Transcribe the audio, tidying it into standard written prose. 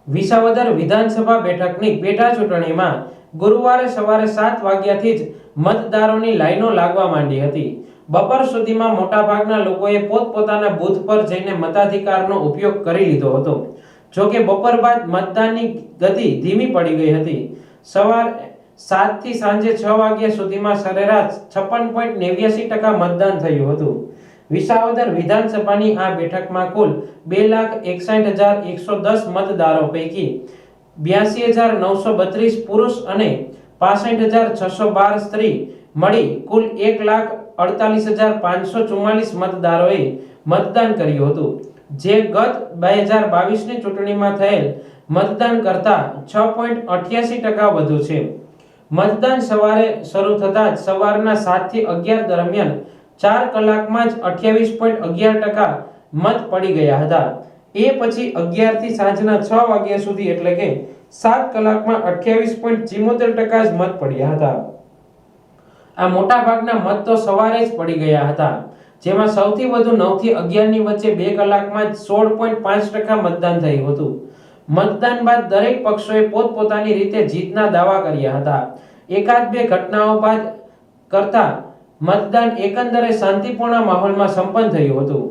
વિસાવદર વિધાનસભા બેઠકની પેટા ચૂંટણીમાં ગુરુવારે સવારે 7 વાગ્યાથી જ મતદારોની લાઈનો લાગવા માંડી હતી। બપોર સુધીમાં મોટાભાગના લોકોએ પોતપોતાના બૂથ પર જઈને મતાધિકારનો ઉપયોગ કરી લીધો હતો। જો કે બપોર બાદ મતદાનની ગતિ ધીમી પડી ગઈ હતી। સવારે 7 થી સાંજે 6 વાગ્યા સુધીમાં સરેરાશ 56.89% મતદાન થયું હતું। વિસાવદર વિધાનસભાની આ બેઠકમાં કુલ 2,61,110 મતદારો પૈકી 82,932 પુરુષ અને 65,612 સ્ત્રી મળી કુલ 1,48,544 મતદારોએ મતદાન કર્યું હતું, જે ગત 2022ની ચૂંટણીમાં થયેલ મતદાન કરતા 6.88% વધુ છે। મતદાન સવારે શરૂ થતા જ સવારના 7 થી 11 દરમિયાન 4 કલાકમાં જ 28.11% મત પડી ગયા હતા। એ પછી 11 થી સાંજના 6 વાગ્યા સુધી એટલે કે 7 કલાકમાં 28.74% જ મત પડ્યા હતા। આ મોટા ભાગના મત તો સવારે જ પડી ગયા હતા, જેમાં સૌથી વધુ 9 થી 11 ની વચ્ચે 2 કલાકમાં જ 16.5% મતદાન થયું હતું। મતદાન બાદ દરેક પક્ષોએ પોતપોતાની રીતે જીતના દાવા કર્યા હતા। એકાદ બે ઘટનાઓ બાદ કરતા મતદાન એકંદરે શાંતિપૂર્ણ માહોલમાં સંપન્ન થયું હતું।